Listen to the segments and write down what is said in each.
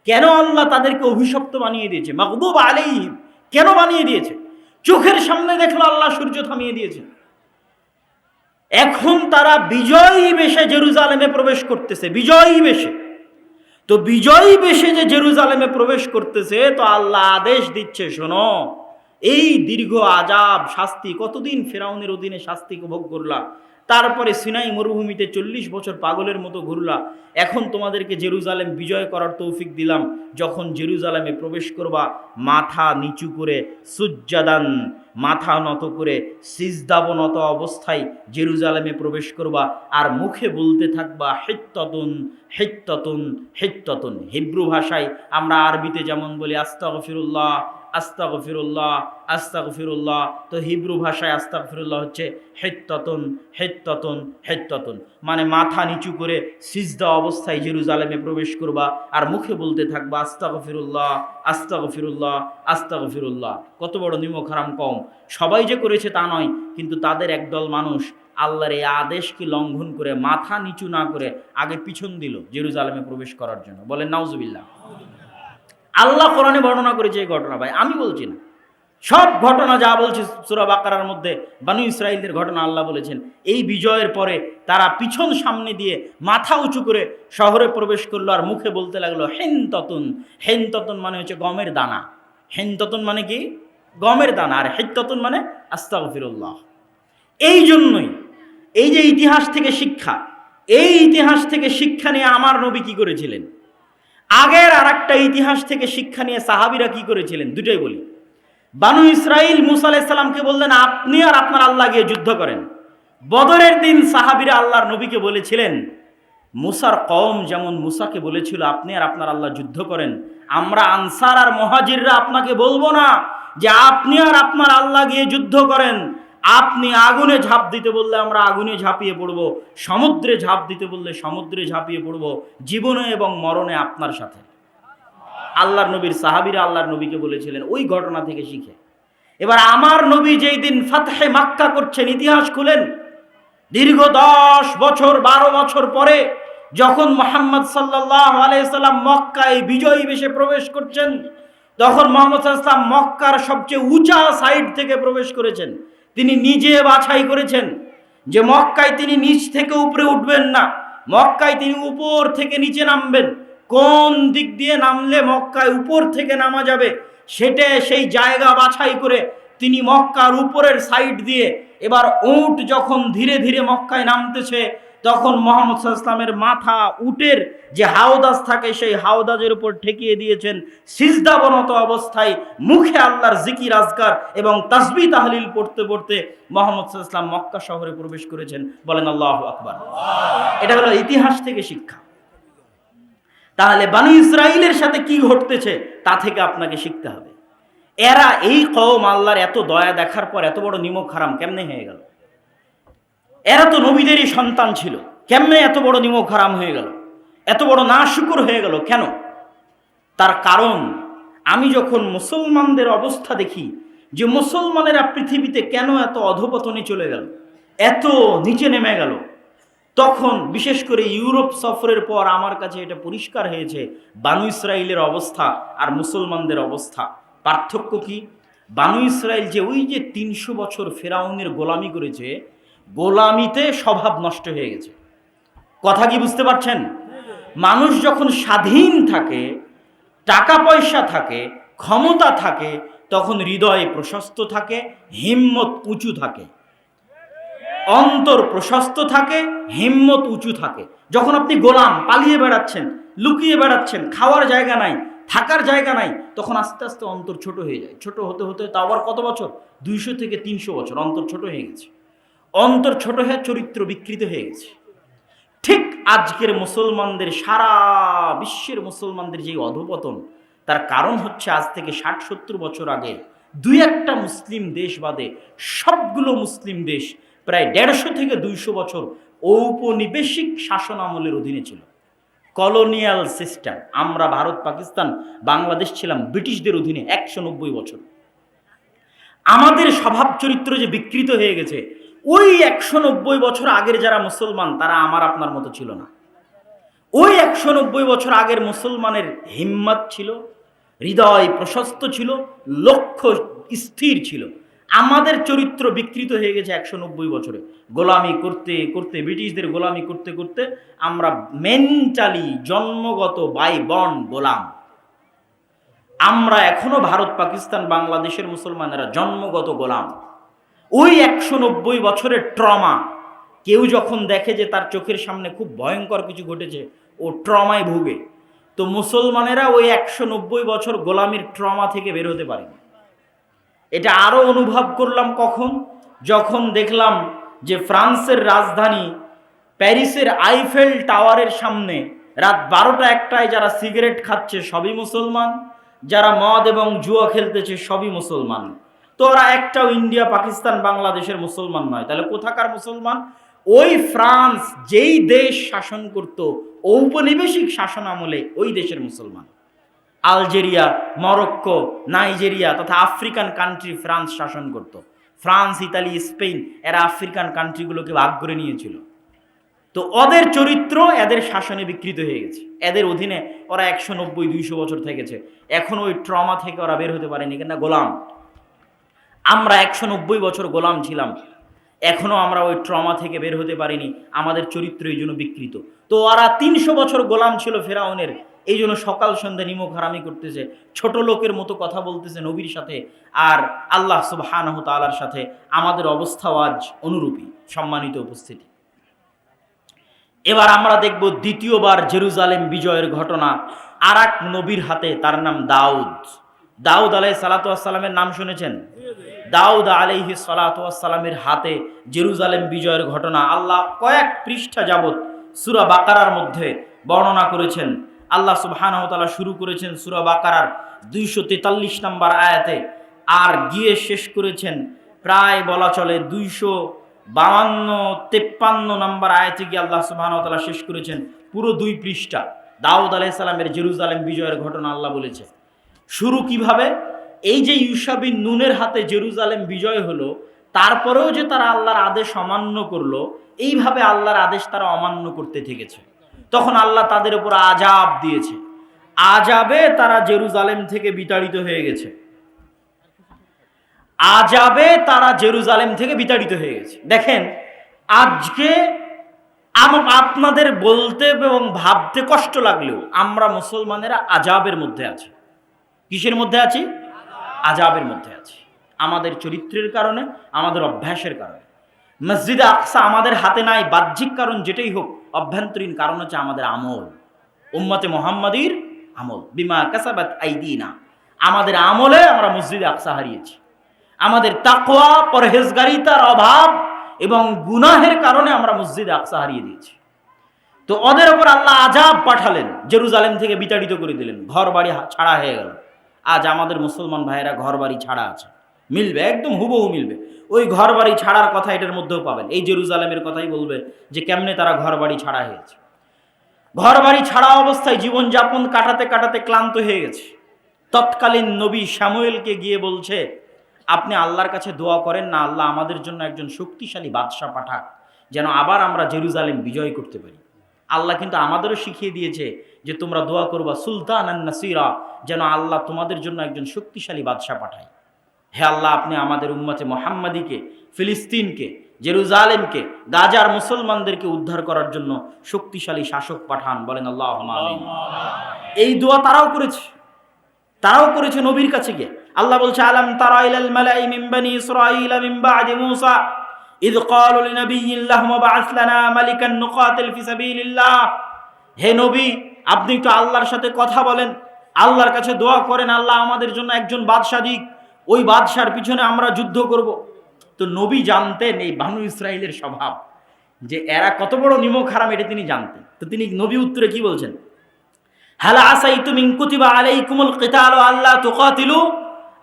কেন আল্লাহ তাদেরকে অভিশপ্ত বানিয়ে দিয়েছে? মাগদুব আলাইহিম কেন বানিয়ে দিয়েছে? চোখের সামনে দেখলো আল্লাহ সূর্য থামিয়ে দিয়েছে। এখন তারা বিজয়ী বেশে জেরুজালেমে প্রবেশ করতেছে, বিজয়ী বেশে। তো বিজয়ী বেশে যে জেরুজালেমে প্রবেশ করতেছে, তো আল্লাহ আদেশ দিচ্ছে, শোনো, এই দীর্ঘ আযাব শাস্তি কতদিন ফেরাউনের অধীনে শাস্তি ভোগ করলা, তারপরে সিনাই মরুভূমিতে 40 বছর পাগলের মতো ঘুরলা, এখন তোমাদেরকে জেরুজালেম বিজয় করার তৌফিক দিলাম। যখন জেরুজালেমে প্রবেশ করবা, মাথা নিচু করে সুজ্জাদান, মাথা নত করে সিজদাবনত অবস্থায় জেরুজালেমে প্রবেশ করবা, আর মুখে বলতে থাকবা হিত্তাতুন হিত্তাতুন হিত্তাতুন। হিব্রু ভাষায় আমরা আরবিতে যেমন বলি আস্তাগফিরুল্লাহ আস্তাগফিরুল্লাহ আস্তাগফিরুল্লাহ, তো হিব্রু ভাষায় আস্তাগফিরুল্লাহ হচ্ছে হিত্তাতুন হিত্তাতুন হিত্তাতুন, মানে মাথা নিচু করে সিজদা অবস্থায় জেরুজালেমে প্রবেশ করবা আর মুখে বলতে থাকবা আস্তাগফিরুল্লাহ আস্তাগফিরুল্লাহ আস্তাগফিরুল্লাহ। কত বড় নিমক হারাম কম! সবাই যে করেছে তা নয়, কিন্তু তাদের একদল মানুষ আল্লাহর এই আদেশকে লঙ্ঘন করে মাথা নিচু না করে আগে পিছন দিল জেরুজালেমে প্রবেশ করার জন্য। বলেন নাউজুবিল্লাহ। আল্লাহ কোরআনে বর্ণনা করেছে এই ঘটনা, ভাই আমি বলছি না, সব ঘটনা যা বলছে সূরা বাকারার মধ্যে বনী ইসরাঈলদের ঘটনা আল্লাহ বলেছেন। এই বিজয়ের পরে তারা পিছন সামনে দিয়ে মাথা উঁচু করে শহরে প্রবেশ করলো আর মুখে বলতে লাগলো হিনতাতুন। হিনতাতুন মানে হচ্ছে গমের দানা। হিনতাতুন মানে কি? গমের দানা। আর হিত্তাতুন মানে আস্তাগফিরুল্লাহ। এই জন্যই এই যে ইতিহাস থেকে শিক্ষা, এই ইতিহাস থেকে শিক্ষা নিয়ে আমার নবী কি করেছিলেন, আগের আর একটা ইতিহাস থেকে শিক্ষা নিয়ে সাহাবীরা কি করেছিলেন, দুটোই বলি। বানু ইসরাইল মুসা আলাইহিস সালামকে বললেন আপনি আর আপনার আল্লাহ গিয়ে যুদ্ধ করেন। বদরের দিন সাহাবীরা আল্লাহর নবীকে বলেছিলেন, মুসার কওম যেমন মুসাকে বলেছিল আপনি আর আপনার আল্লাহ যুদ্ধ করেন, আমরা আনসার আর মুহাজিররা আপনাকে বলবো না যে আপনি আর আপনার আল্লাহ গিয়ে যুদ্ধ করেন। আপনি আগুনে ঝাঁপ দিতে বললে আমরা আগুনে ঝাঁপিয়ে পড়ব, সমুদ্রে ঝাঁপ দিতে বললে সমুদ্রে ঝাঁপিয়ে পড়ব, জীবনে এবং মরণে আপনার সাথে। আল্লাহর নবীর সাহাবীরা আল্লাহর নবীকে বলেছিলেন ওই ঘটনা থেকে শিখে। এবার আমার নবী যেই দিন ফাতহে মাক্কা করছেন, ইতিহাস খুলেন, দীর্ঘ 10 বছর 12 বছর পরে যখন মুহাম্মদ সাল্লাল্লাহু আলাইহি সাল্লাম মক্কায় বিজয়ী বেশে প্রবেশ করছেন, তখন মুহাম্মদ সাল্লাল্লাহু আলাইহি সাল্লাম মক্কার সবচেয়ে উঁচা সাইড থেকে প্রবেশ করেছেন। তিনি নিজে বাছাই করেছেন যে মক্কায় তিনি নিচ থেকে উপরে উঠবেন না, মক্কায় তিনি উপর থেকে নিচে নামবেন। কোন দিক দিয়ে নামলে মক্কায় উপর থেকে নামা যাবে সেটা সেই জায়গা বাছাই করে তিনি মক্কার উপরের সাইড দিয়ে, এবার উট যখন ধীরে ধীরে মক্কায় নামতেছে, তখন মুহাম্মদ সাল্লাল্লাহু আলাইহি ওয়াসাল্লামের মাথা উটের যে হাওদাজ থাকে সেই হাওদাজের উপর ঠেকিয়ে দিয়েছেন, সিজদাবনত অবস্থায় মুখে আল্লাহর জিকির আজকার এবং তাসবিহ তাহলিল পড়তে পড়তে মুহাম্মদ সাল্লাল্লাহু আলাইহি ওয়াসাল্লাম মক্কা শহরে প্রবেশ করেছেন। বলেন আল্লাহু আকবার। এটা হলো ইতিহাস থেকে শিক্ষা। তাহলে বনী ইসরাঈলের সাথে কি ঘটতেছে তা থেকে আপনাকে শিখতে হবে। এরা এই কওম আল্লাহর এত দয়া দেখার পর এত বড় নিমক হারাম কেমনে হয়ে গেল? এরা তো নবীদেরই সন্তান ছিল, কেমনে এত বড় নিমক হারাম হয়ে গেল, এত বড় নাশুকর হয়ে গেল কেন? তার কারণ আমি যখন মুসলমানদের অবস্থা দেখি যে মুসলমানেরা পৃথিবীতে কেন এত অধপতনে চলে গেল, এত নিচে নেমে গেল, তখন বিশেষ করে ইউরোপ সফরের পর আমার কাছে এটা পরিষ্কার হয়েছে বানু ইসরাঈলের অবস্থা আর মুসলমানদের অবস্থা পার্থক্য কি। বানু ইসরাঈল যে ওই যে 300 বছর ফেরাউনের গোলামি করেছে, গোলামিতে স্বভাব নষ্ট হয়ে গেছে। কথা কি বুঝতে পারছেন? মানুষ যখন স্বাধীন থাকে, টাকা পয়সা থাকে, ক্ষমতা থাকে, তখন হৃদয় প্রশস্ত থাকে, হিম্মত উঁচু থাকে, অন্তর প্রশস্ত থাকে, হিম্মত উঁচু থাকে। যখন আপনি গোলাম, পালিয়ে বেড়াচ্ছেন, লুকিয়ে বেড়াচ্ছেন, খাওয়ার জায়গা নাই, থাকার জায়গা নাই, তখন আস্তে আস্তে অন্তর ছোট হয়ে যায়। ছোট হতে হতে তা আবার কত বছর? 200 থেকে 300 বছর অন্তর ছোট হয়ে গেছে। অন্তর ছোট হয়ে চরিত্র বিকৃত হয়ে গেছে। ঠিক আজকের মুসলমানদের, সারা বিশ্বের মুসলমানদের যে অধপতন, তার কারণ হচ্ছে আজ থেকে 60-70 বছর আগে 2-1টা মুসলিম দেশ বাদে সবগুলো মুসলিম দেশ প্রায় 150 থেকে 200 বছর ঔপনিবেশিক শাসন আমলের অধীনে ছিল, কলোনিয়াল সিস্টেম। আমরা ভারত, পাকিস্তান, বাংলাদেশ ছিলাম ব্রিটিশদের অধীনে 190 বছর। আমাদের স্বভাব চরিত্র যে বিকৃত হয়ে গেছে, ওই 190 বছর আগের যারা মুসলমান তারা আমার আপনার মতো ছিল না। ওই 190 বছর আগের মুসলমানের হিম্মত ছিল, হৃদয় প্রশস্ত ছিল, লক্ষ্য স্থির ছিল। আমাদের চরিত্র বিকৃত হয়ে গেছে 190 বছরে। গোলামি করতে করতে, ব্রিটিশদের গোলামি করতে করতে আমরা মেন্টালি জন্মগত বাই বর্ন গোলাম। আমরা এখনো ভারত, পাকিস্তান, বাংলাদেশের মুসলমানেরা জন্মগত গোলাম। ওই 190 বছরের ট্রমা কেউ যখন দেখে যে তার চোখের সামনে খুব ভয়ঙ্কর কিছু ঘটেছে, ও ট্রমায় ভুগে। তো মুসলমানেরা ওই 190 বছর গোলামির ট্রমা থেকে বের হতে পারেনি। এটা আরো অনুভব করলাম কখন, যখন দেখলাম যে ফ্রান্সের রাজধানী প্যারিসের আইফেল টাওয়ারের সামনে রাত 12টা-1টায় যারা সিগারেট খাচ্ছে সবই মুসলমান, যারা মদ এবং জুয়া খেলতেছে সবই মুসলমান। তো ওরা একটাও ইন্ডিয়া, পাকিস্তান, বাংলাদেশের মুসলমান নয়। তাহলে কোথাকার মুসলমান? ওই ফ্রান্স যেই দেশ শাসন করত ঔপনিবেশিক শাসন আমলে, ওই দেশের মুসলমান। আলজেরিয়া, মরক্কো, নাইজেরিয়া তথা আফ্রিকান কান্ট্রি ফ্রান্স শাসন করত। ফ্রান্স, ইতালি, স্পেন এরা আফ্রিকান কান্ট্রিগুলোকে ভাগ করে নিয়েছিল। তো ওদের চরিত্র এদের শাসনে বিকৃত হয়ে গেছে। এদের অধীনে ওরা 190-200 বছর থেকেছে। এখন ওই ট্রমা থেকে ওরা বের হতে পারেনি, কেন? গোলাম। আমরা 190 বছর গোলাম ছিলাম, এখনো আমরা ওই ট্রমা থেকে বের হতে পারিনি। আমাদের চরিত্র এই জন্য বিকৃত। তো ওরা 300 বছর গোলাম ছিল ফেরাউনের, এই জন্য সকাল সন্ধ্যা নিমক হারামি করতেছে, ছোট লোকের মতো কথা বলতেছে নবীর সাথে আর আল্লাহ সুবহানাহু তাআলার সাথে। আমাদের অবস্থাও আজ অনুরূপী। সম্মানিত উপস্থিতি, এবার আমরা দেখব দ্বিতীয়বার জেরুজালেম বিজয়ের ঘটনা আর এক নবীর হাতে। তার নাম দাউদ। দাউদ আলাইহিস সালাতু ওয়াস সালামের নাম শুনেছেন? দাউদ আলাইহিস সালাতু ওয়াস সালামের হাতে জেরুজালেম বিজয়ের ঘটনা আল্লাহ কয়েক পৃষ্ঠা যাবত সূরা বাকারার মধ্যে বর্ণনা করেছেন। আল্লাহ সুবহানাহু ওয়া তাআলা শুরু করেছেন সূরা বাকারার 243 নম্বর আয়াতে, আর গিয়ে শেষ করেছেন প্রায় বলা চলে 252-53 নম্বর আয়াতে গিয়ে আল্লাহ সুবহানাহু ওয়া তাআলা শেষ করেছেন পুরো 2 পৃষ্ঠা। দাউদ আলাইহিস সালামের জেরুজালেম বিজয়ের ঘটনা আল্লাহ বলেছে। শুরু কিভাবে? এই যে ইউশা বিন নুনের হাতে জেরুজালেম বিজয় হলো, তারপরেও যে তারা আল্লাহর আদেশ অমান্য করলো, এইভাবে আল্লাহর আদেশ তারা অমান্য করতে থেকেছে। তখন আল্লাহ তাদের উপর আযাব দিয়েছে। আযাবে তারা জেরুজালেম থেকে বিতাড়িত হয়ে গেছে। আযাবে তারা জেরুজালেম থেকে বিতাড়িত হয়ে গেছে। দেখেন, আজকে আপনাদের বলতে এবং ভাবতে কষ্ট লাগলেও আমরা মুসলমানেরা আযাবের মধ্যে আছি। কিসের মধ্যে আছি? আযাবের মধ্যে আছি। আমাদের চরিত্রের কারণে, আমাদের অভ্যাসের কারণে। মসজিদে আকসা আমাদের হাতে নাই, বাহ্যিক কারণ যেটাই হোক, অভ্যন্তরীণ কারণ হচ্ছে আমাদের আমল, উম্মতে মুহাম্মাদির আমল। বিমা কাসাবাত আইদিনা, আমাদের আমলে আমরা মসজিদে আকসা হারিয়েছি। আমাদের তাকওয়া, পরহেজগারিতার অভাব এবং গুনাহের কারণে আমরা মসজিদে আকসা হারিয়ে দিয়েছি। তো ওদের উপর আল্লাহ আযাব পাঠালেন, জেরুজালেম থেকে বিতাড়িত করে দিলেন, ঘর বাড়ি ছাড়া হয়ে গেল। আজ আমাদের মুসলমান ভাইয়েরা ঘর বাড়ি ছাড়া আছে, মিলবে, একদম হুবহু মিলবে। ওই ঘর বাড়ি ছাড়ার কথা এটার মধ্যেও পাবেন। এই জেরুজালেমের কথাই বলবে যে কেমনে তারা ঘর বাড়ি ছাড়া হয়েছে। ঘর বাড়ি ছাড়া অবস্থায় জীবনযাপন কাটাতে কাটাতে ক্লান্ত হয়ে গেছে। তৎকালীন নবী শামুয়েলকে গিয়ে বলছে, আপনি আল্লাহর কাছে দোয়া করেন না, আল্লাহ আমাদের জন্য একজন শক্তিশালী বাদশাহ পাঠাক, যেন আবার আমরা জেরুজালেম বিজয় করতে পারি। আল্লাহ কিন্তু আমাদেরও শিখিয়ে দিয়েছে যে তোমরা দোয়া করবা সুলতানান নাসিরা, যেন আল্লাহ তোমাদের জন্য একজন শক্তিশালী বাদশাহ পাঠায়। হে আল্লাহ, আপনি আমাদের উম্মতে মুহাম্মাদিকে, ফিলিস্তিনকে, জেরুজালেমকে, গাজার মুসলমানদেরকে উদ্ধার করার জন্য শক্তিশালী শাসক পাঠান। বলেন আল্লাহুম্মা আমিন। এই দোয়া তারাও করেছে নবীর কাছে গিয়ে। আল্লাহ বলছে, আলাম তারা ইলাল মালাই মিন বানি ইসরাঈলা মিন বাদি মূসা ইয ক্বালু লিনাবিয়্যিল্লাহি মাবআস লানা মালিকান নুকাতিল ফি সাবিলিল্লাহ। হে নবী, আপনি তো আল্লাহর সাথে কথা বলেন, আল্লাহর কাছে দোয়া করেন, আল্লাহ আমাদের জন্য একজন বাদশা দিক, ওই বাদশার পিছনে আমরা যুদ্ধ করব। তো নবী জানতেন এই বানু ইসরাইলের স্বভাব, যে এরা কত বড় নিমক হারাম, এটা তিনি জানতেন। তো তিনি নবী উত্তরে কি বলছেন? হাল আসাইতুম ইন কুতিবা আলাইকুমুল কিতালু আল্লা তুকাতিলু।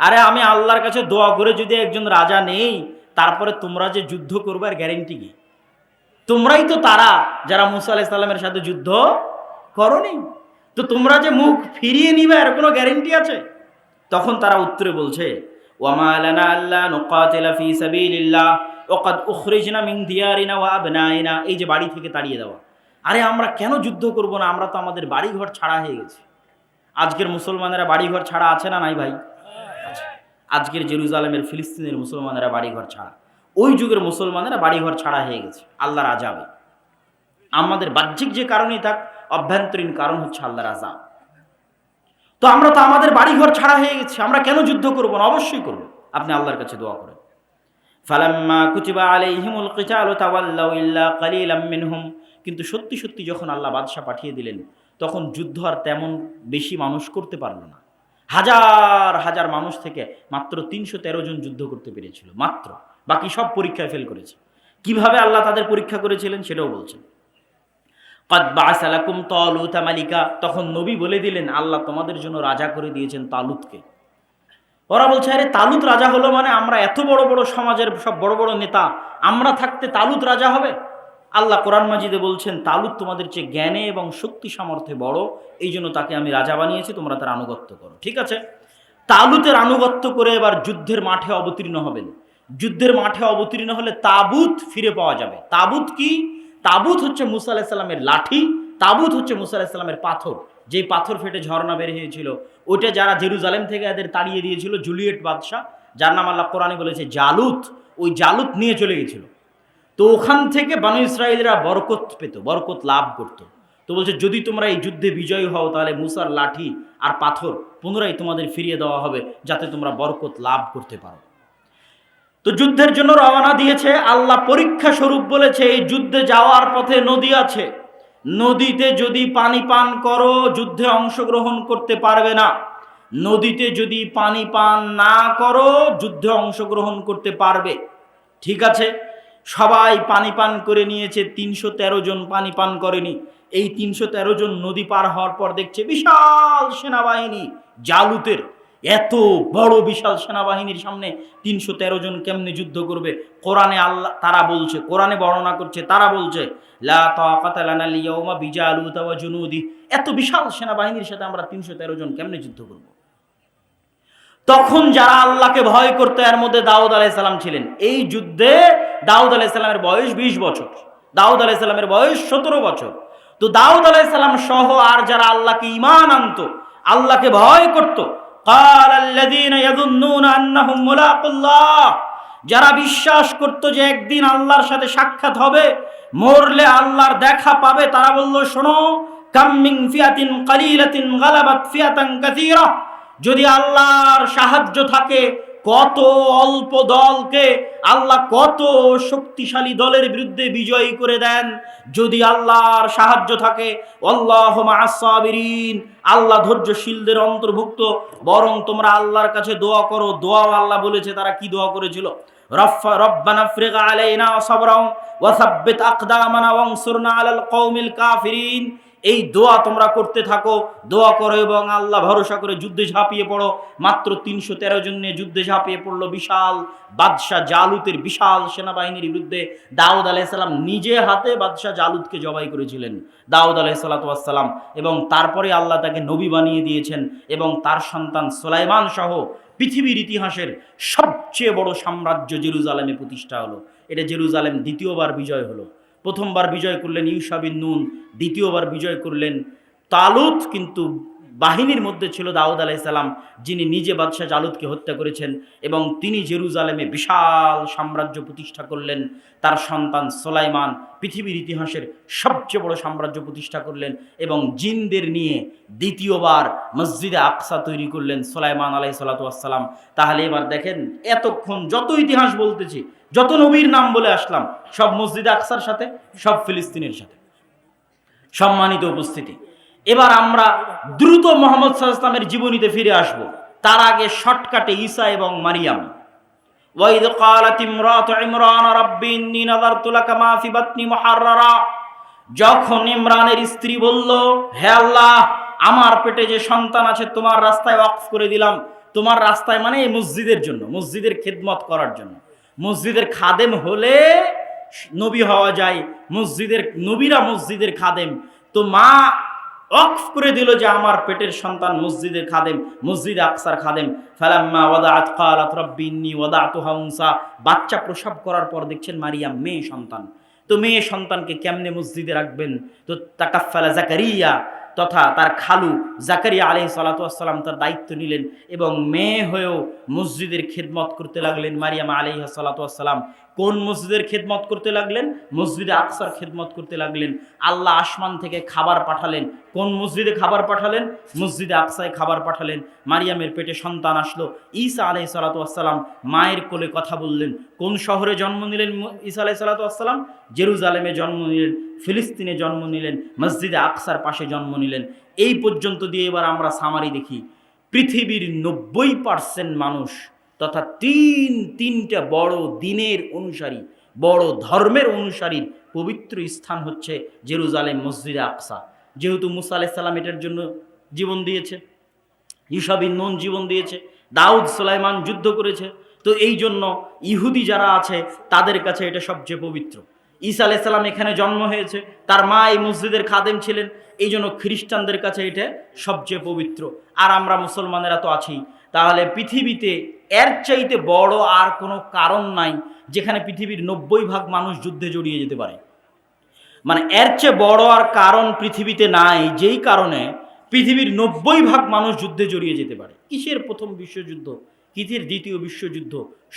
আরে আমি আল্লাহর কাছে দোয়া করে যদি একজন রাজা নেই, তারপরে তোমরা যে যুদ্ধ করবে আর গ্যারেন্টি কি? তোমরাই তো তারা যারা মুসা আলাইহিস সালামের সাথে যুদ্ধ করনি। তো তোমরা যে মুখ ফিরিয়ে নিবে এর কোনো গ্যারেন্টি আছে? তখন তারা উত্তরে বলছে, ওয়ামা লানা আল্লা নুকাতিলা ফি সাবিলিল্লাহ ওয়া ক্বাদ উখরিজনা মিন দিয়ারিনা ওয়া আবনাইনা। এই যে বাড়ি থেকে তাড়িয়ে দেওয়া, আরে আমরা কেন যুদ্ধ করব না? আমরা তো আমাদের বাড়িঘর ছাড়া হয়ে গেছি। আজকের মুসলমানেরা বাড়িঘর ছাড়া আছে না নাই ভাই? আজকের জেরুজালেমের ফিলিস্তিনের মুসলমানেরা বাড়িঘর ছাড়া, ওই যুগের মুসলমানেরা বাড়িঘর ছাড়া হয়ে গেছে আল্লাহর আযাবে। আমাদের বাহ্যিক যে কারণই থাক, অভ্যন্তরীণ কারণ হচ্ছে আল্লাহর আযাব। তো আমরা তো আমাদের বাড়িঘর ছাড়া হয়ে গেছি, আমরা কেন যুদ্ধ করব না? অবশ্যই করব। আপনি আল্লাহর কাছে দোয়া করেন। ফালাম্মা কুতিবা আলাইহিমুল কিতালু তাওয়াল্লাউ ইল্লা কালিলাম মিনহুম, কিন্তু সত্যি সত্যি যখন আল্লাহ বাদশা পাঠিয়ে দিলেন, তখন যুদ্ধ আর তেমন বেশি মানুষ করতে পারলো না। হাজার হাজার মানুষ থেকে মাত্র ৩১৩ জন যুদ্ধ করতে পেরেছিল, মাত্র। বাকি সব পরীক্ষায় ফেল করেছে। কিভাবে আল্লাহ তাদের পরীক্ষা করেছিলেন সেটাও বলছেন। ক্বাদ বা'আসা লাকুম তালুতা মালিকা, তখন নবী বলে দিলেন আল্লাহ তোমাদের জন্য রাজা করে দিয়েছেন তালুতকে। ওরা বলছে আরে তালুত রাজা হলো মানে? আমরা এত বড় বড় সমাজের সব বড় বড় নেতা, আমরা থাকতে তালুত রাজা হবে? আল্লাহ কোরআন মাজিদে বলছেন তালুত তোমাদের চেয়ে জ্ঞানে এবং শক্তি সামর্থ্যে বড়, এই জন্য তাকে আমি রাজা বানিয়েছি, তোমরা তার আনুগত্য করো। ঠিক আছে, তালুতের আনুগত্য করে এবার যুদ্ধের মাঠে অবতীর্ণ হবেন। যুদ্ধের মাঠে অবতীর্ণ হলে তাবুত ফিরে পাওয়া যাবে। তাবুত কি? তাবুত হচ্ছে মুসা আলাইহিস সালামের লাঠি, তাবুত হচ্ছে মুসা আলাইহিস সালামের পাথর, যেই পাথর ফেটে ঝর্ণা বের হয়েছিল। ওইটা যারা জেরুজালেম থেকে এদের তাড়িয়ে দিয়েছিল, জুলিয়েট বাদশাহ, যার নাম আল্লাহ কোরআনে বলেছে জালুত, ওই জালুত নিয়ে চলে গেছিল। তো ওখান থেকে বনী ইসরাঈলরা বরকত পেত, বরকত লাভ করত। তো বলছে যদি তোমরা এই যুদ্ধে বিজয়ী হও, তাহলে মুসার লাঠি আর পাথর পুনরায় তোমাদের ফিরিয়ে দেওয়া হবে, যাতে তোমরা বরকত লাভ করতে পারো। তো যুদ্ধের জন্য রওনা দিয়েছে। আল্লাহ পরীক্ষা স্বরূপ বলেছে এই যুদ্ধে যাওয়ার পথে নদী আছে, নদীতে যদি পানি পান করো যুদ্ধে অংশগ্রহণ করতে পারবে না, নদীতে যদি পানি পান না করো যুদ্ধে অংশগ্রহণ করতে পারবে। ঠিক আছে, সবাই পানি পান করে নিয়েছে, ৩১৩ জন পানি পান করেনি। এই ৩১৩ জন নদী পার হওয়ার পর দেখছে বিশাল সেনাবাহিনী জালুতের, এত বড় বিশাল সেনাবাহিনীর সামনে ৩১৩ জন কেমনে যুদ্ধ করবে? কোরআনে আল্লাহ তারা বলছে, কোরআনে বর্ণনা করছে, তারা বলছে লা তাকাতা লানা আল-ইয়াওমা বিজালুতা ওয়া জুনুদি, এত বিশাল সেনাবাহিনীর সাথে আমরা ৩১৩ জন কেমনে যুদ্ধ করব? তখন যারা আল্লাহকে ভয় করতো এর মধ্যে দাউদ আলাইহিস সালাম ছিলেন। এই যুদ্ধে দাউদ আলাইহিস সালামের বয়স ২০ বছর, দাউদ আলাইহিস সালামের বয়স ১৭ বছর। তো দাউদ আলাইহিস সালাম সহ আর যারা আল্লাহকে ঈমান আনতো, আল্লাহকে ভয় করত, ক্বালাল্লাযীনা ইয়াযুন্নুনা আন্নাহুম মুলাকুল্লাহ, যারা বিশ্বাস করত যে একদিন আল্লাহর সাথে সাক্ষাৎ হবে, মরলে আল্লাহর দেখা পাবে, তারা বলল শোনো, কাম মিন ফিয়াতিন কালিলাতিন গালাবাত ফিয়াতান কাসীরা, যদি আল্লাহর সাহায্য থাকে, কত অল্প দলকে আল্লাহ কত শক্তিশালী দলের বিরুদ্ধে বিজয়ী করে দেন যদি আল্লাহর সাহায্য থাকে। আল্লাহু মা'আস সাবিরিন, আল্লাহ ধৈর্যশীলদের অন্তর্ভুক্ত। বরং তোমরা আল্লাহর কাছে দোয়া করো। দোয়াও আল্লাহ বলেছে, তারা কি দোয়া করেছিল? রব্বানা আফরিগ আলাইনা সাবরান ওয়া সাব্বিত আকদামানা ওয়ানসুরনা আলাল কওমিল কাফিরিন। এই দোয়া তোমরা করতে থাকো, দোয়া করো এবং আল্লাহ ভরসা করে যুদ্ধে ঝাঁপিয়ে পড়ো। মাত্র ৩১৩ জন নিয়ে যুদ্ধে ঝাঁপিয়ে পড়লো বিশাল বাদশাহ জালুতের বিশাল সেনাবাহিনীর বিরুদ্ধে। দাউদ আলাইহিস সালাম নিজে হাতে বাদশাহ জালুতকে জবাই করেছিলেন, দাউদ আলাইহিস সালাম। এবং তারপরে আল্লাহ তাকে নবী বানিয়ে দিয়েছেন এবং তার সন্তান সুলাইমান সহ পৃথিবীর ইতিহাসের সবচেয়ে বড় সাম্রাজ্য জেরুজালেমে প্রতিষ্ঠা হলো। এটা জেরুজালেম দ্বিতীয়বার বিজয় হলো। প্রথমবার বিজয় করলেন ইউশা বিন নুন, দ্বিতীয়বার বিজয় করলেন তালুত। কিন্তু বাহিনীর মধ্যে ছিল দাউদ আলাইহিস সালাম, যিনি নিজে বাদশাহ জালুতকে হত্যা করেছেন এবং তিনি জেরুজালেমে বিশাল সাম্রাজ্য প্রতিষ্ঠা করলেন। তার সন্তান সুলাইমান পৃথিবীর ইতিহাসের সবচেয়ে বড় সাম্রাজ্য প্রতিষ্ঠা করলেন এবং জিনদের নিয়ে দ্বিতীয়বার মসজিদে আকসা তৈরি করলেন সুলাইমান আলাইহিস সালাম। তাহলে এবার দেখেন, এতক্ষণ যত ইতিহাস বলতেছি, যত নবীর নাম বলে আসলাম, সব মসজিদে আকসার সাথে, সব ফিলিস্তিনের সাথে। সম্মানিত উপস্থিতি, এবার আমরা দ্রুত মুহাম্মদ সাল্লাল্লাহু আলাইহি ওয়াসাল্লামের জীবনীতে ফিরে আসব। তার আগে শর্টকাটে ঈসা এবং মারিয়াম। ওয়াইদ ক্বালাত ইমরাতু ইমরান রাব্বি ইন্নী নাযারতু লাকা মা ফি বাতনি মুহাররারা, যখন ইমরানের স্ত্রী বলল, হে আল্লাহ, আমার পেটে যে সন্তান আছে তোমার রাস্তায় ওয়াকফ করে দিলাম। তোমার রাস্তায় মানে এই মসজিদের জন্য, মসজিদের খেদমত করার জন্য। মসজিদের খাদেম হলে নবী হওয়া যায়, মসজিদের নবীরা মসজিদের খাদেম। তো মা ওয়াকফ করে দিল যে আমার পেটের সন্তান মসজিদের খাদেম, মসজিদে আকসার খাদেম। ফালাম্মা ওয়াদাআত ক্বালাত রাব্বি ইন্নী ওয়াদাতুহা উনসা, বাচ্চা প্রসব করার পর দেখছেন মারিয়াম মেয়ে সন্তান। তো মেয়ে সন্তানকে কেমনে মসজিদে রাখবেন? তো তাকাফফালা জাকারিয়া তথা তার খালু জাকারিয়া আলাইহিস সালাতু ওয়াস সালাম তার দায়িত্ব নিলেন এবং মেয়ে হয়েও মসজিদের খেদমত করতে লাগলেন। মারিয়াম আলাইহিস সালাতু ওয়াস সালাম কোন মসজিদের খেদমত করতে লাগলেন? মসজিদে আকসার খেদমত করতে লাগলেন। আল্লাহ আসমান থেকে খাবার পাঠালেন। কোন মসজিদে খাবার পাঠালেন? মসজিদে আকসায় খাবার পাঠালেন। মারিয়ামের পেটে সন্তান আসলো। ঈসা আলাইহিস সালাতু ওয়াস সালাম মায়ের কোলে কথা বললেন। কোন শহরে জন্ম নিলেন ঈসা আলাইহিস সালাতু ওয়াস সালাম? জেরুজালেমে জন্ম নিলেন, ফিলিস্তিনে জন্ম নিলেন, মসজিদে আকসার পাশে জন্ম নিলেন। এই পর্যন্ত দিয়ে এবার আমরা সামারি দেখি। পৃথিবীর 90% মানুষ তথা তিনটা বড় দিনের অনুসারী, বড় ধর্মের অনুসারীর পবিত্র স্থান হচ্ছে জেরুজালেম, মসজিদে আকসা। যেহেতু মুসা আলাইহিস সালাম এটার জন্য জীবন দিয়েছে, ঈসা বিন নূন জীবন দিয়েছে, দাউদ সুলাইমান যুদ্ধ করেছে, তো এই জন্য ইহুদি যারা আছে তাদের কাছে এটা সবচেয়ে পবিত্র। ঈসা আলাইহিস সালাম এখানে জন্ম হয়েছে, তার মা এই মসজিদের খাদেম ছিলেন, এই জন্য খ্রিস্টানদের কাছে এটা সবচেয়ে পবিত্র। আর আমরা মুসলমানেরা তো আছি। তাহলে পৃথিবীতে এর চাইতে বড় আর কোনো কারণ নাই যেখানে পৃথিবীর 90% মানুষ যুদ্ধে জড়িয়ে যেতে পারে। মানে এর চেয়ে বড় আর কারণ পৃথিবীতে নাই যেই কারণে পৃথিবীর 90% মানুষ যুদ্ধে জড়িয়ে যেতে পারে। কিসের প্রথম বিশ্বযুদ্ধ, কিসের দ্বিতীয় বিশ্বযুদ্ধ?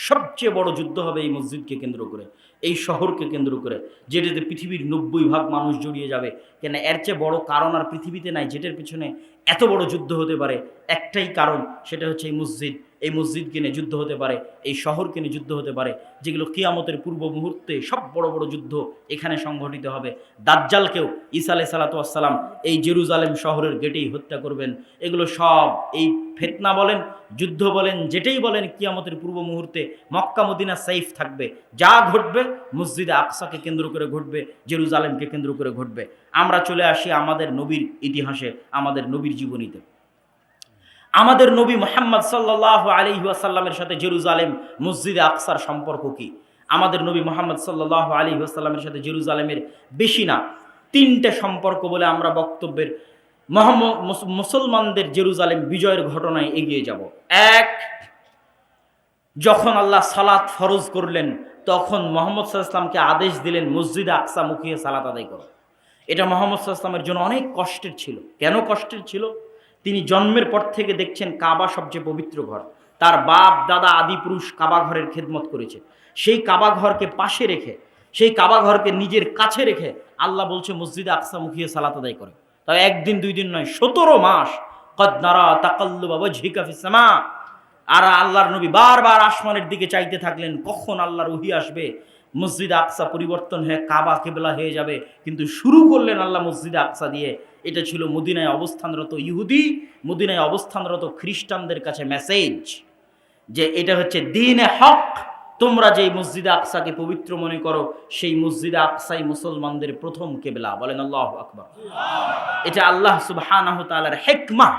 সবচেয়ে বড় যুদ্ধ হবে এই মসজিদকে কেন্দ্র করে, এই শহরকে কেন্দ্র করে, যেটাতে পৃথিবীর 90% মানুষ জড়িয়ে যাবে। কেন এর চেয়ে বড় কারণ আর পৃথিবীতে নাই যেটার পিছনে এত বড় যুদ্ধ হতে পারে। একটাই কারণ, সেটা হচ্ছে এই মসজিদ। এই মসজিদকে নিয়ে যুদ্ধ হতে পারে, এই শহরকে নিয়ে যুদ্ধ হতে পারে, যেগুলো কিয়ামতের পূর্ব মুহূর্তে সব বড় বড় যুদ্ধ এখানে সংঘটিত হবে। দাজ্জালকেও ঈসা আলাইহিস সালাতু ওয়াস সালাম এই জেরুজালেম শহরের গেটেই হত্যা করবেন। এগুলো সব এই ফিতনা বলেন, যুদ্ধ বলেন, যেটাই বলেন, কিয়ামতের পূর্ব মুহূর্তে মক্কা মদিনা সেফ থাকবে। যা ঘটবে মসজিদে আকসাকে কেন্দ্র করে ঘটবে, জেরুজালেমকে কেন্দ্র করে ঘটবে। আমরা চলে আসি আমাদের নবীর ইতিহাসে, আমাদের নবীর জীবনীতে। আমাদের নবী মুহাম্মদ সাল্লাল্লাহু আলাইহি ওয়াসাল্লামের সাথে জেরুজালেম মসজিদে আকসার সম্পর্ক কি? আমাদের নবী মুহাম্মদ সাল্লাল্লাহু আলাইহি ওয়াসাল্লামের সাথে জেরুজালেমের বেশি না 3টে সম্পর্ক বলে আমরা বক্তব্যের মুসলমানদের জেরুজালেম বিজয়ের ঘটনায় এগিয়ে যাব। এক, যখন আল্লাহ সালাত ফরজ করলেন তখন মুহাম্মদ সাল্লাল্লাহু আলাইহি ওয়াসাল্লামকে আদেশ দিলেন মসজিদে আকসা মুখিয়ে সালাত আদায় করো। এটা মুহাম্মদ সাল্লাল্লাহু আলাইহি ওয়াসাল্লামের জন্য অনেক কষ্টের ছিল। কেন কষ্টের ছিল? তিনি জন্মের পর থেকে দেখছেন কাবা সবচেয়ে পবিত্র ঘর। তার বাপ দাদা আদি পুরুষ কাবা ঘরের খেদমত করেছে। সেই কাবা ঘরকে পাশে রেখে, সেই কাবা ঘরকে নিজের কাছে রেখে আল্লাহ বলছে মসজিদে আকসা মুখিয়ে সালাত আদায় করে। তাই একদিন দুই দিন নয়, 17 মাস। কদ নারা তাকাল্লুবা ওয়াজহিকা ফিস সামা। আর আল্লাহর নবী বারবার আসমানের দিকে চাইতে থাকলেন কখন আল্লাহর ওহী আসবে, মসজিদে আকসা পরিবর্তন হয়ে কাবা কিবলা হয়ে যাবে। কিন্তু শুরু করলেন আল্লাহ মসজিদে আকসা দিয়ে। এটা ছিল মদিনায় অবস্থানরত ইহুদি, মদিনায় অবস্থানরত খ্রিস্টানদের কাছে মেসেজ যে এটা হচ্ছে দ্বীনে হক। তোমরা যেই মসজিদে আকসাকে পবিত্র মনে করো, সেই মসজিদে আকসাই মুসলমানদের প্রথম কিবলা। বলেন আল্লাহু আকবার। এটা আল্লাহ সুবহানাহু ওয়া তাআলার হিকমা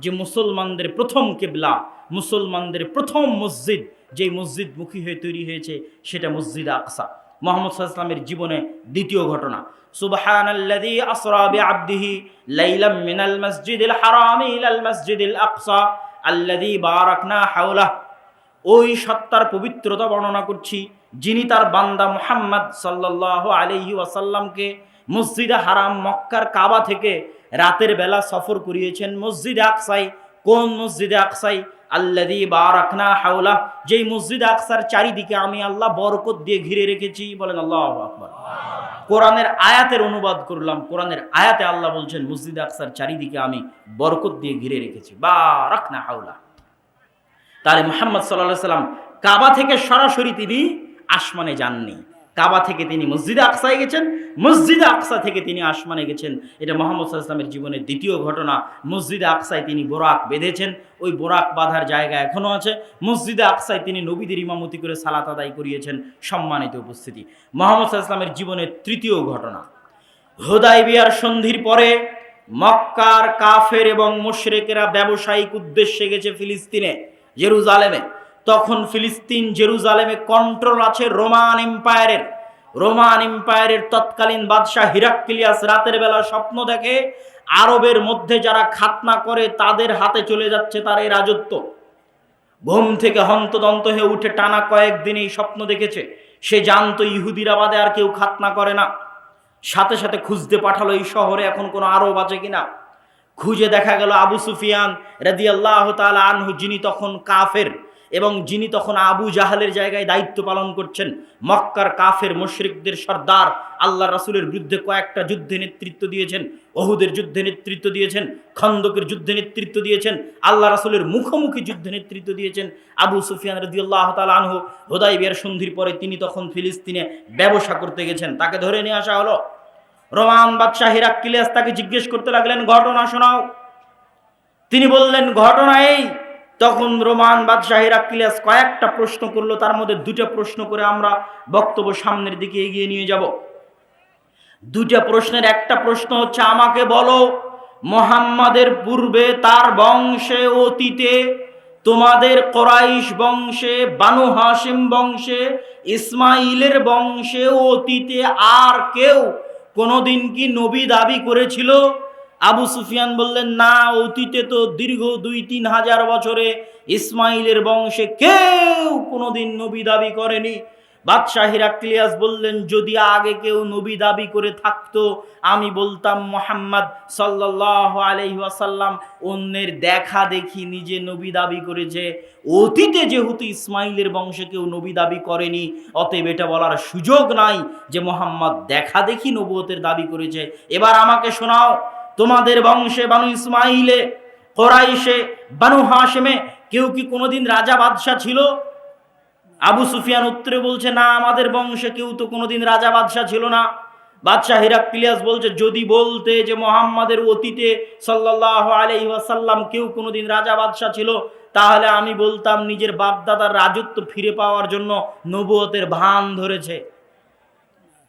যে মুসলমানদের প্রথম কিবলা, মুসলমানদের প্রথম মসজিদ, যেই মসজিদ মুখী হয়ে তৈরি হয়েছে সেটা মসজিদে আকসা। মুহাম্মদ সাল্লাল্লাহু আলাইহি ওয়াসাল্লামের জীবনে দ্বিতীয় ঘটনা, সুবহানাল্লাযী আসরা বিআবদিহি লাইলাম মিনাল মাসজিদিল হারামি ইলাল মাসজিদিল আকসা আল্লাযী বারাকনা হাওলা। ওই সত্তার পবিত্রতা বর্ণনা করছি যিনি তার বান্দা মুহাম্মদ সাল্লাল্লাহু আলাইহি ওয়াসাল্লামকে মসজিদে হারাম মক্কার কাবা থেকে রাতের বেলা সফর করিয়েছেন মসজিদে আকসায়। কোন মসজিদে আকসাই? আল্লাযী বারাকনা হাওলা, যেই মসজিদে আকসার চারিদিকে আমি আল্লাহ বরকত দিয়ে ঘিরে রেখেছি। বলেন আল্লাহু আকবার। কোরআনের আয়াতের অনুবাদ করলাম। কোরআনের আয়াতে আল্লাহ বলছেন মসজিদে আকসার চারিদিকে আমি বরকত দিয়ে ঘিরে রেখেছি, বারাকনা হাওলা। তাহলে মুহাম্মদ সাল্লাল্লাহু আলাইহি ওয়াসাল্লাম কাবা থেকে সরাসরি তিনি আসমানে যাননি, কাবা থেকে তিনি মসজিদে আকসায় গেছেন, মসজিদে আকসা থেকে তিনি আসমানে গেছেন। এটা মুহাম্মদ সাল্লাল্লাহু আলাইহি ওয়াসাল্লামের জীবনের দ্বিতীয় ঘটনা। মসজিদে আকসায় তিনি বোরাক বেঁধেছেন, ওই বোরাক বাঁধার জায়গা এখনো আছে। মসজিদে আকসায় তিনি নবীদের ইমামতি করে সালাত আদায় করিয়েছেন। সম্মানিত উপস্থিতি, মুহাম্মদ সাল্লাল্লাহু আলাইহি ওয়াসাল্লামের জীবনের তৃতীয় ঘটনা, হুদায়বিয়ার সন্ধির পরে মক্কার কাফের এবং মুশরিকেরা ব্যবসায়িক উদ্দেশ্যে গেছে ফিলিস্তিনে, জেরুজালেমে। তখন ফিলিস্তিন জেরুজালেমে কন্ট্রোল আছে রোমান এম্পায়ারের। রোমান এম্পায়ারের তৎকালীন বাদশাহ হিরাক্লিয়াস রাতের বেলা স্বপ্ন দেখে আরবের মধ্যে যারা খাতনা করে তাদের হাতে চলে যাচ্ছে তার এই রাজত্ব। ঘুম থেকে হন্তদন্ত হয়ে উঠে টানা কয়েকদিন এই স্বপ্ন দেখেছে। সে জানতো ইহুদিরা বাদে আর কেউ খাতনা করে না। সাথে সাথে খুঁজতে পাঠালো এই শহরে এখন কোনো আরব আছে কিনা। খুঁজে দেখা গেল আবু সুফিয়ান রাদিয়াল্লাহু তাআলা আনহু, যিনি তখন কাফের এবং যিনি তখন আবু জাহালের জায়গায় দায়িত্ব পালন করছেন, মক্কার কাফের মুশরিকদের সর্দার, আল্লাহ রাসূলের বিরুদ্ধে কয়েকটা যুদ্ধে নেতৃত্ব দিয়েছেন, ওহুদের যুদ্ধে নেতৃত্ব দিয়েছেন, খন্দকের যুদ্ধে নেতৃত্ব দিয়েছেন, আল্লাহ রাসূলের মুখোমুখি যুদ্ধে নেতৃত্ব দিয়েছেন আবু সুফিয়ান রাদিয়াল্লাহু তাআলা আনহু। হুদায়বিয়ার সন্ধির পরে তিনি তখন ফিলিস্তিনে ব্যবসা করতে গেছেন। তাকে ধরে নিয়ে আসা হলো। রোমান বাদশাহ হিরাক্লিয়াস তাকে জিজ্ঞেস করতে লাগলেন, ঘটনা শোনাও। তিনি বললেন, ঘটনা এই। তখন রোমান বাদশাহ হিরাক্লিয়াস কয়েকটা প্রশ্ন করলো, তার মধ্যে দুটো প্রশ্ন করে আমরা বক্তব্য সামনের দিকে এগিয়ে নিয়ে যাব। দুটো প্রশ্নের একটা প্রশ্ন হচ্ছে, আমাকে বলো মুহাম্মাদের পূর্বে তার বংশে অতীতে তোমাদের কোরাইশ বংশে, বানু হাশিম বংশে, ইসমাইলের বংশে অতীতে আর কেউ কোনোদিন কি নবী দাবি করেছিল? আবু সুফিয়ান বললেন, না, অতীতে তো দীর্ঘ 2-3 হাজার বছরে ইসমাইলের বংশে কেউ কোনোদিন নবী দাবি করেনি। বাদশাহ হিরাক্লিয়াস বললেন, যদি আগে কেউ নবী দাবি করে থাকতো আমি বলতাম মুহাম্মদ সাল্লাল্লাহু আলাইহি ওয়াসাল্লাম অন্যের দেখা দেখি নিজে নবী দাবি করেছে। অতীতে যেহেতু ইসমাইলের বংশে কেউ নবী দাবি করেনি, অতএব এটা বলার সুযোগ নাই যে মুহাম্মদ দেখা দেখি নবুয়তের দাবি করেছে। এবার আমাকে শোনাও, তোমাদের বংশে বানু ইসমাইলে, কোরাইশে, বানু হাশিমে কেউ কি কোনোদিন রাজা বাদশাহ ছিল? আবু সুফিয়ান উত্তরে বলছে, না, আমাদের বংশে কেউ তো কোনোদিন রাজা বাদশাহ ছিল না। বাদশাহ হিরাক্লিয়াস বলছে, যদি বলতে যে মুহাম্মাদের অতীতে সাল্লাল্লাহু আলাইহি ওয়াসাল্লাম কেউ কোনোদিন রাজা বাদশাহ ছিল, তাহলে আমি বলতাম নিজের বাপদাদার রাজত্ব ফিরে পাওয়ার জন্য নবুয়তের ভান ধরেছে।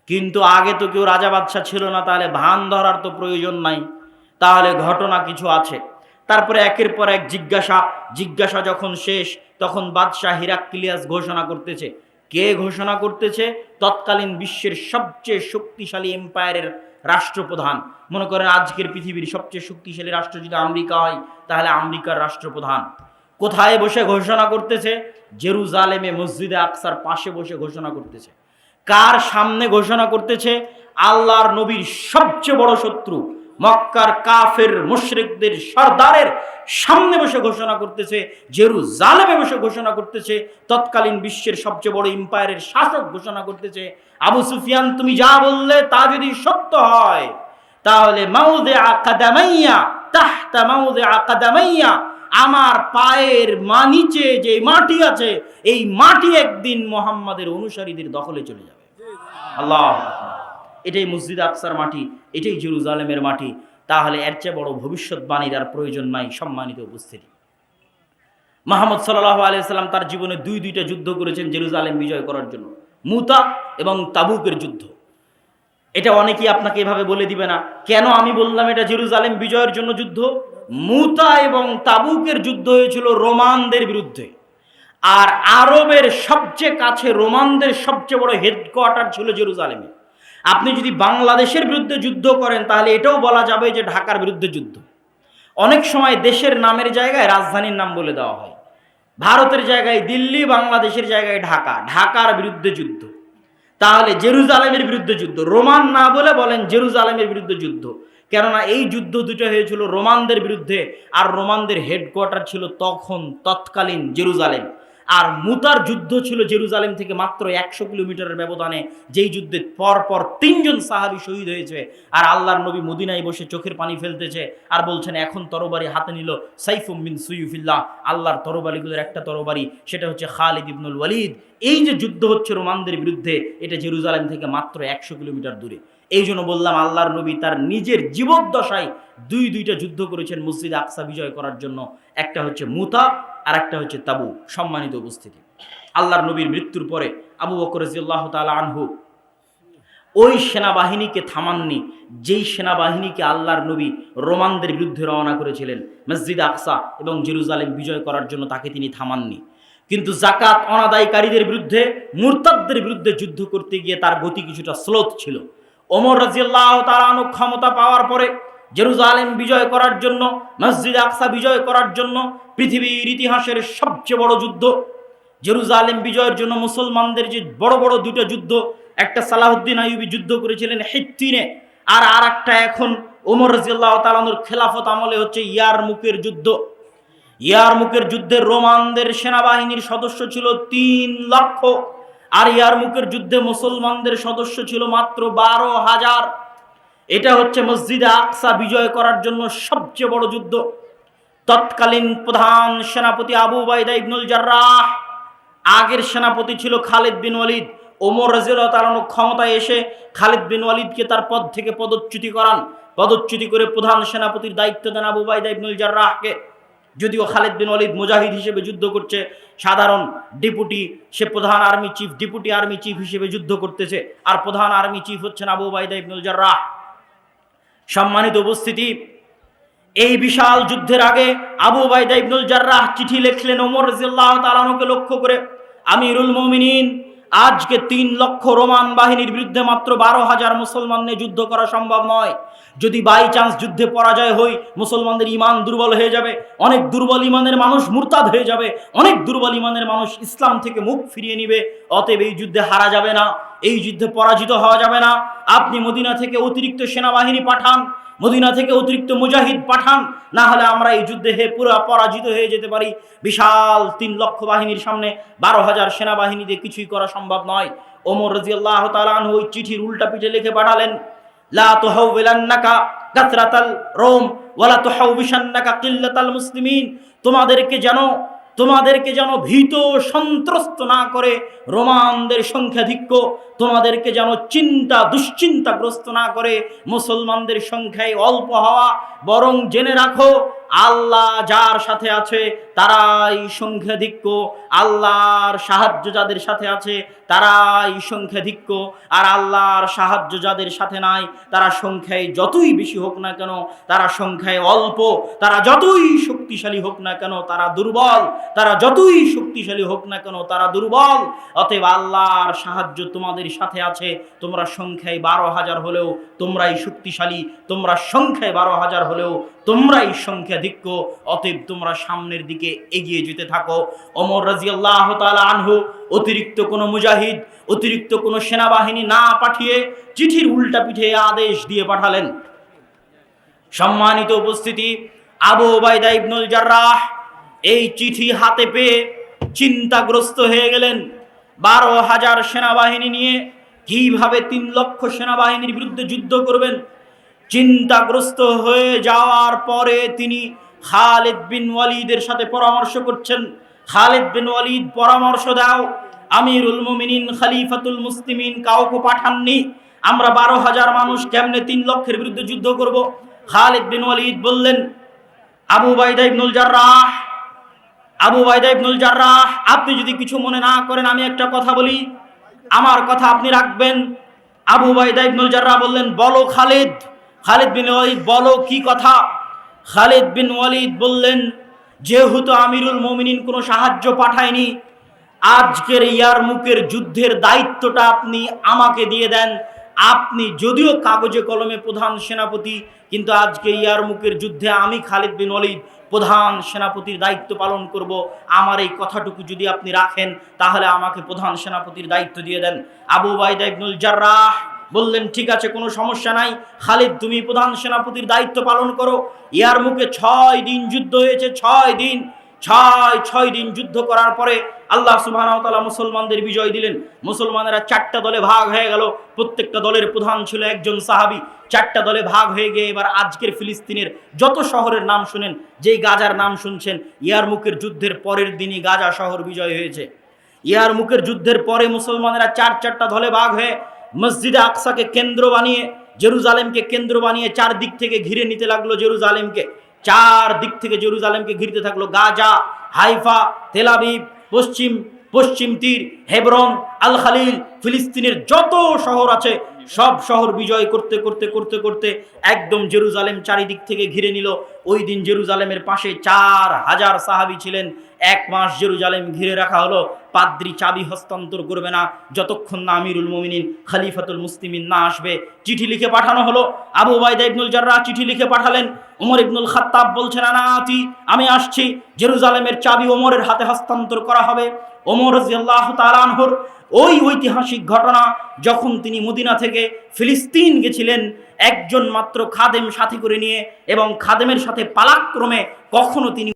কিন্তু আগে তো কেউ রাজা বাদশাহ ছিল না, তাহলে ভান ধরার তো প্রয়োজন নাই, তাহলে ঘটনা কিছু আছে। তারপরে একের পর এক জিজ্ঞাসা যখন শেষ, তখন বাদশাহ হিরাক্লিয়াস ঘোষণা করতেছে। কে ঘোষণা করতেছে? তৎকালীন বিশ্বের সবচেয়ে শক্তিশালী এম্পায়ারের রাষ্ট্রপ্রধান। মনে করেন আজকের পৃথিবীর সবচেয়ে শক্তিশালী রাষ্ট্র যদি আমেরিকা হয়, তাহলে আমেরিকার রাষ্ট্রপ্রধান কোথায় বসে ঘোষণা করতেছে? জেরুজালেমে মসজিদে আকসার পাশে বসে ঘোষণা করতেছে। কার সামনে ঘোষণা করতেছে? আল্লাহর নবীর সবচেয়ে বড় শত্রু মক্কার কাফের মুশরিকদের সর্দারের সামনে বসে ঘোষণা করতেছে, জেরুজালেমে বসে ঘোষণা করতেছে। তৎকালীন বিশ্বের সবচেয়ে বড় এম্পায়ারের শাসক ঘোষণা করতেছে, আবু সুফিয়ান, তুমি যা বললে তা যদি সত্য হয়, তাহলে মাউযিআ কাদামাইয়া তাহতা মাউযিআ কাদামাইয়া, আমার পায়ের নিচে যে মাটি আছে, এই মাটি একদিন মুহাম্মাদের অনুসারীদের দখলে চলে যাবে। আল্লাহ, এটাই মসজিদ আকসার মাটি, এটাই জেরুজালেমের মাটি। তাহলে এর চেয়ে বড় ভবিষ্যৎবাণীর আর প্রয়োজন নাই। সম্মানিত উপস্থিতি, মুহাম্মদ সাল্লাল্লাহু আলাইহি ওয়াসাল্লাম তার জীবনে দুইটা যুদ্ধ করেছেন জেরুজালেম বিজয় করার জন্য, মুতা এবং তাবুকের যুদ্ধ। এটা অনেকেই আপনাকে এভাবে বলে দিবে না। কেন আমি বললাম এটা জেরুজালেম বিজয়ের জন্য যুদ্ধ? মুতা এবং তাবুকের যুদ্ধ হয়েছিল রোমানদের বিরুদ্ধে। আর আরবের সবচেয়ে কাছে রোমানদের সবচেয়ে বড় হেডকোয়ার্টার ছিল জেরুজালেমে। আপনি যদি বাংলাদেশের বিরুদ্ধে যুদ্ধ করেন, তাহলে এটাও বলা যাবে যে ঢাকার বিরুদ্ধে যুদ্ধ। অনেক সময় দেশের নামের জায়গায় রাজধানীর নাম বলে দেওয়া হয়। ভারতের জায়গায় দিল্লি, বাংলাদেশের জায়গায় ঢাকা, ঢাকার বিরুদ্ধে যুদ্ধ। তাহলে জেরুজালেমের বিরুদ্ধে যুদ্ধ, রোমান না বলে বলেন জেরুজালেমের বিরুদ্ধে যুদ্ধ। কেননা এই যুদ্ধ দুটো হয়েছিল রোমানদের বিরুদ্ধে, আর রোমানদের হেডকোয়ার্টার ছিল তৎকালীন জেরুজালেম। আর মুতার যুদ্ধ ছিল জেরুজালেম থেকে মাত্র 100 কিলোমিটারের ব্যবধানে, যেই যুদ্ধে পরপর 3 জন সাহাবী শহীদ হয়েছে। আর আল্লাহর নবী মদিনায় বসে চোখের পানি ফেলতেছে আর বলছেন, এখন তরবারি হাতে নিল সাইফুম মিন সুয়ুফিল্লাহ, আল্লাহর তরবারিগুলোর একটা তরবারি, সেটা হচ্ছে খালিদ ইবনুল ওয়ালিদ। এই যে যুদ্ধ হচ্ছে রোমানদের বিরুদ্ধে, এটা জেরুজালেম থেকে মাত্র 100 কিলোমিটার দূরে। এই জন্য বললাম, আল্লাহর নবী তার নিজের জীবদ্দশায় দুইটা যুদ্ধ করেছেন মসজিদ আকসা বিজয় করার জন্য। একটা হচ্ছে মুতা, আর একটা হচ্ছে তাবুক। সম্মানিত উপস্থিতি, আল্লাহর নবীর মৃত্যুর পরে আবু বকর রাদিয়াল্লাহু তাআলা আনহু ওই সেনাবাহিনীকে থামাননি, যেই সেনাবাহিনীকে আল্লাহর নবী রোমানদের বিরুদ্ধে রওনা করেছিলেন মসজিদ আকসা এবং জেরুজালেম বিজয় করার জন্য, তাকে তিনি থামাননি। কিন্তু যাকাত অনাদায়কারীদের বিরুদ্ধে, মুরতাদদের বিরুদ্ধে যুদ্ধ করতে গিয়ে তার গতি কিছুটা স্লোথ ছিল। ওমর রাদিয়াল্লাহু তাআলা আনহু ক্ষমতা পাওয়ার পরে জেরুজালেম বিজয় করার জন্য, মসজিদ আকসা বিজয় করার জন্য পৃথিবীর ইতিহাসের সবচেয়ে বড় যুদ্ধ জেরুজালেম বিজয়ের জন্য মুসলমানদের যে বড় বড় দুটো যুদ্ধ, একটা সালাহুদ্দিন আইয়ুবী যুদ্ধ করেছিলেন হিত্তিনে, আর একটা এখন ওমর রাদিয়াল্লাহু তাআলা আনহুর খেলাফত আমলে হচ্ছে ইয়ারমুকের যুদ্ধ। ইয়ারমুকের যুদ্ধে রোমানদের সেনাবাহিনীর সদস্য ছিল 3 লক্ষ, আর ইয়ারমুকের যুদ্ধে মুসলমানদের সদস্য ছিল মাত্র 12,000। এটা হচ্ছে মসজিদে আকসা বিজয় করার জন্য সবচেয়ে বড় যুদ্ধ। তৎকালীন প্রধান সেনাপতি আবু উবাইদা ইবনুল জাররাহ, আগের সেনাপতি ছিল খালিদ বিন ওয়ালিদ। ওমর রাদিয়াল্লাহু তাআলা ক্ষমতায় এসে খালিদ বিন ওয়ালিদকে তার পদ থেকে পদচ্যুতি করান। পদচ্যুতি করে প্রধান সেনাপতির দায়িত্ব দেন আবু উবাইদা ইবনুল জাররাহকে। যদিও খালিদ বিন ওয়ালিদ মুজাহিদ হিসেবে যুদ্ধ করছে, সাধারণ ডেপুটি, সে প্রধান army chief, deputy army chief হিসেবে যুদ্ধ করতেছে, আর প্রধান আর্মি চিফ হচ্ছেন আবু উবাইদা ইবনুল জাররাহ। সম্মানিত উপস্থিতি, এই বিশাল যুদ্ধের আগে আবু উবাইদা ইবনুল জাররাহ চিঠি লিখলেন ওমর রাদিয়াল্লাহু তাআলা আনহুকে লক্ষ্য করে, আমিরুল মুমিনিন, আজকে 3 লক্ষ রোমান বাহিনীর বিরুদ্ধে মাত্র 12,000 মুসলমান নিয়ে যুদ্ধ করা সম্ভব নয়। যদি বাই চান্স যুদ্ধে পরাজয় হই, মুসলমানদের ইমান দুর্বল হয়ে যাবে, অনেক দুর্বল ইমানের মানুষ মুরতাদ হয়ে যাবে, অনেক দুর্বল ইমানের মানুষ ইসলাম থেকে মুখ ফিরিয়ে নিবে। অতএব এই যুদ্ধে হারা যাবে না, এই যুদ্ধে পরাজিত হওয়া যাবে না। আপনি মদিনা থেকে অতিরিক্ত সেনাবাহিনী পাঠান, মদিনা থেকে অতিরিক্ত মুজাহিদ পাঠান, না হলে আমরা এই যুদ্ধে পুরো পরাজিত হয়ে যেতে পারি। বিশাল 3 লক্ষ বাহিনীর সামনে 12,000 সেনাবাহিনী দিয়ে কিছুই করা সম্ভব নয়। ওমর রাদিয়াল্লাহু তাআলা আনহু ওই চিঠির উল্টা পিঠে লিখে পাঠালেন, লা তুহাউবিলান্নাকা কাসরাতাল রোম ওয়ালা তুহাউবিশান্নাকা কিল্লাতাল মুসলিমিন। তোমাদেরকে যেন ভীত সন্ত্রস্ত না করে রোমানদের সংখ্যাধিক্য, তোমাদেরকে যেন দুশ্চিন্তাগ্রস্ত না করে মুসলমানদের সংখ্যায় অল্প হওয়া, বরং জেনে রাখো আল্লাহ যার সাথে আছে তারাই সংখ্যাধিক্য, আল্লাহর সাহায্য যাদের সাথে আছে তারাই সংখ্যাধিক্য, আর আল্লাহর সাহায্য যাদের সাথে নাই তারা সংখ্যায় যতই বেশি হোক না কেন তারা সংখ্যায় অল্প, তারা যতই শক্তিশালী হোক না কেন তারা দুর্বল, তারা যতই শক্তিশালী হোক না কেন তারা দুর্বল। অতএব আল্লাহর সাহায্য তোমাদের সাথে আছে। তোমরা সংখ্যায় 12,000 হলেও তোমরাই শক্তিশালী, তোমরা সংখ্যায় 12,000 হলেও তোমরাই সংখ্যাধিক্য। অতএব তোমরা সামনের দিকে এগিয়ে যেতে থাকো। ওমর রাদিয়াল্লাহু তাআলা আনহু অতিরিক্ত কোনো মুজাহিদ, অতিরিক্ত কোনো সেনাবাহিনী না পাঠিয়ে চিঠির উল্টা পিঠে আদেশ দিয়ে পাঠালেন। সম্মানিত উপস্থিতি, আবু উবাইদা ইবনুল জাররাহ এই চিঠি হাতে পেয়ে চিন্তাগ্রস্ত হয়ে গেলেন। 12,000 সেনাবাহিনী নিয়ে কিভাবে 3 লক্ষ সেনাবাহিনীর বিরুদ্ধে যুদ্ধ করবেন? চিন্তাগ্রস্ত হয়ে যাওয়ার পরে তিনি খালিদ বিন ওয়ালিদের সাথে পরামর্শ করছেন। খালিদ বিন ওয়ালিদ পরামর্শ দাও, আমিরুল মুমিনিন খলিফাতুল মুসলিমিন কাউকে পাঠাননি, আমরা 12,000 মানুষ কেমনে 3 লক্ষের বিরুদ্ধে যুদ্ধ করব? খালিদ বিন ওয়ালিদ বললেন, আবু উবাইদা ইবনুল জাররাহ, আপনি যদি কিছু মনে না করেন আমি একটা কথা বলি, আমার কথা আপনি রাখবেন। আবু উবাইদা ইবনুল জাররাহ বললেন, বলো খালিদ। খালিদ বিন ওয়ালিদ, বলো কি কথা? খালিদ বিন ওয়ালিদ বললেন, যেহেতু আমিরুল মুমিনিন কোনো সাহায্য পাঠায়নি, আজকের ইয়ারমুকের যুদ্ধের দায়িত্বটা আপনি আমাকে দিয়ে দেন। আপনি যদিও কাগজে কলমে প্রধান সেনাপতি, কিন্তু আজকে ইয়ারমুকের যুদ্ধে আমি খালিদ বিন ওয়ালিদ প্রধান সেনাপতির দায়িত্ব পালন করব। আমার এই কথাটুকু যদি আপনি রাখেন তাহলে আমাকে প্রধান সেনাপতির দায়িত্ব দিয়ে দেন। আবু উবাইদা ইবনুল জাররাহ বললেন, ঠিক আছে, কোনো সমস্যা নাই, খালিদ তুমি প্রধান সেনাপতির দায়িত্ব পালন করো। ইয়ারমুকে 6 দিন যুদ্ধ হয়েছে, 6 দিন যুদ্ধ করার পরে আল্লাহ সুবহানাহু ওয়া তাআলা মুসলমানদের বিজয় দিলেন। মুসলমানেরা 4টা দলে ভাগ হয়ে গেল, প্রত্যেকটা দলের প্রধান ছিল একজন সাহাবী। 4টা দলে ভাগ হয়ে গিয়ে এবার আজকের ফিলিস্তিনের যত শহরের নাম শুনেন, যেই গাজার নাম শুনছেন, ইয়ারমুকের যুদ্ধের পরের দিনই গাজা শহর বিজয় হয়েছে। ইয়ারমুকের যুদ্ধের পরে মুসলমানেরা 4টা দলে ভাগ হয়ে মসজিদে আকসাকে কেন্দ্র বানিয়ে, জেরুজালেমকে কেন্দ্র বানিয়ে 4 দিক থেকে ঘিরে নিতে লাগলো জেরুজালেমকে। 4 দিক থেকে জেরুজালেমকে ঘিরতে থাকলো গাজা, হাইফা, তেল আবিব, পশ্চিম তীর, হেবরন, আল খালিল, ফিলিস্তিনের যত শহর আছে সব শহর বিজয় করতে করতে করতে করতে একদম জেরুজালেম চারিদিক থেকে ঘিরে নিল। ওই দিন জেরুজালেমের পাশে 4,000 সাহাবী ছিলেন। 1 মাস জেরুজালেম ঘিরে রাখা হলো। পাদ্রী চাবি হস্তান্তর করবে না যতক্ষণ না আমিরুল মুমিনিন খলিফাতুল মুসলিমিন না আসবে। চিঠি লিখে পাঠানো হলো। আবু উবাইদা ইবনুল জাররাহ চিঠি লিখে পাঠালেন। ওমর ইবনুল খাত্তাব বলছেন, আমি আসছি, জেরুজালেমের চাবি ওমরের হাতে হস্তান্তর করা হবে। ওমর রাদিয়াল্লাহু তাআলা আনহুর ওই ঐতিহাসিক ঘটনা, যখন তিনি মদিনা থেকে ফিলিস্তিন গেছিলেন একজন মাত্র খাদেম সাথে করে নিয়ে, এবং খাদেমের সাথে পালাক্রমে কখনো তিনি